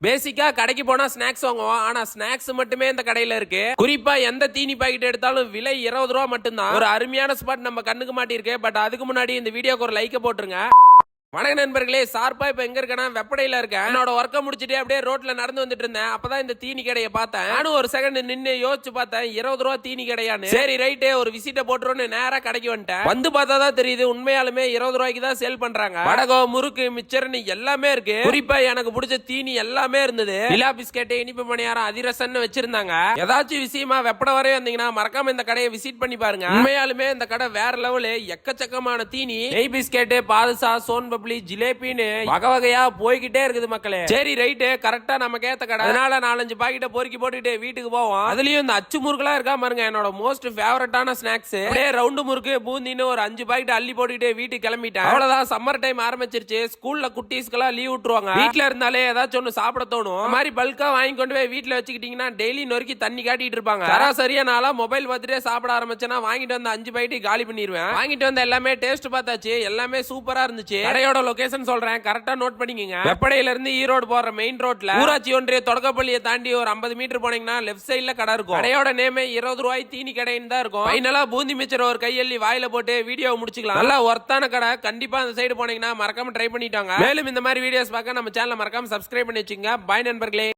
பேசிக்கா கடைக்கு போனா ஸ்நாக்ஸ் வாங்குவோம். ஆனா ஸ்நாக்ஸ் மட்டுமே இந்த கடையில இருக்கு. குறிப்பா எந்த தீனி பாக்கெட் எடுத்தாலும் விலை 20 ரூபா மட்டும்தான். ஒரு அருமையான ஸ்பாட் நம்ம கண்ணுக்கு மாட்டிருக்கு. பட் அதுக்கு முன்னாடி இந்த வீடியோக்கு ஒரு லைக் போட்டுருங்க. வணக்க நண்பர்களே, சார்பா இப்ப எங்க இருக்கேன்னா வெப்படையில இருக்கேன். என்னோட ஒர்க்க முடிச்சுட்டு அப்படியே ரோட்ல நடந்து வந்துட்டு இருந்தேன். அப்பதான் இந்த தீனி கடையை பார்த்தேன். நானும் ஒரு செகண்ட் நின்னு யோசிச்சு பார்த்தேன், 20 ரூபா தீனி கடையான்னு. சரி ரைட்டு, ஒரு விசிட்ட போட்டுருன்னு நேரா கடைக்கு வந்துட்டேன். வந்து பார்த்தா தான் தெரியுது உண்மையாலுமே 20 ரூபாய்க்கு தான் சேல் பண்றாங்க. வடகம், முறுக்கு, மிச்சர்னு எல்லாமே இருக்கு. குறிப்பா எனக்கு பிடிச்ச தீனி எல்லாமே இருந்தது. நிலா பிஸ்கெட், இனிப்பு பணியாரம், அதிரசன்னு வச்சிருந்தாங்க. ஏதாச்சும் விஷயமா வெப்பட வரைய வந்தீங்கன்னா மறக்காம இந்த கடையை விசிட் பண்ணி பாருங்க. உண்மையாலுமே இந்த கடை வேற லெவலு. எக்கச்சக்கமான தீனி, நெய் பிஸ்கெட், பாதுசா, சோன் ஜிலேபின்னு வகை வகையா போய்கிட்டே இருக்குது மக்களே. சரி ரைட்டு, கரெக்டா நமக்கு ஏத்த கடை. அதனால 4-5 பாக்கெட்டை பொறுக்கி போட்டுட்டு வீட்டுக்கு போவோம். அதுலயும் இந்த அச்சு முறுக்குலாம் இருக்கா பாருங்க, என்னோட மோஸ்ட் ஃபேவரட்டான ஸ்நாக்ஸ். அப்படியே ரவுண்டு முறுக்கு, பூந்தின்னு ஒரு 5 பாக்கெட் அள்ளி போட்டுட்டு வீட்டுக்கு கிளம்பிட்டேன். அவ்வளவுதான், சம்மர் டைம் ஆரம்பிச்சிருச்சு. ஸ்கூல்ல குட்டீஸ்க்கெல்லாம் லீவ் விட்டுருவாங்க. வீட்டுல இருந்தாலே ஏதாச்சும் ஒண்ணு சாப்பிட தோணும். இந்த மாதிரி பல்கா வாங்கி கொண்டு போய் வீட்டுல வச்சுக்கிட்டீங்கன்னா டெய்லி நொறுக்கி தண்ணி காட்டிட்டு இருப்பாங்க. சராசரியா நாளா மொபைல் பார்த்துட்டே சாப்பிட ஆரம்பிச்சேன்னா வாங்கிட்டு வந்து 5 பாக்கெட் காலி பண்ணிடுவேன். வாங்கிட்டு வந்து எல்லாமே டேஸ்ட் பார்த்தாச்சு, எல்லாமே சூப்பரா இருந்துச்சு. கடையோட லொகேஷன் சொல்றேன், கரெக்டா நோட் பண்ணிக்கங்க. வெப்படையில இருந்து ஈரோடு போற மெயின் ரோட்ல ஊராட்சி ஒன்றிய தொடக்கப்பள்ளியை தாண்டி ஒரு 50 மீட்டர் போனீங்கன்னா லெஃப்ட் சைடுல கடை இருக்கும். கடையோட நேமே 20 ரூபாய் தீனி கடைன்னு தான் இருக்கும். ஃபைனலா பூந்தி மிச்சர் ஒரு கையெல்லி வாயில போட்டு வீடியோ முடிச்சுக்கலாம். நல்லா ஒர்த்தான கடை. கண்டிப்பா அந்த சைடு போனீங்கன்னா மறக்காம ட்ரை பண்ணிட்டாங்க. மேலும் இந்த மாதிரி வீடியோஸ் பார்க்க நம்ம சேனலை மறக்காம சப்ஸ்கிரைப் பண்ணி வச்சுங்க. பாய் நண்பர்களே.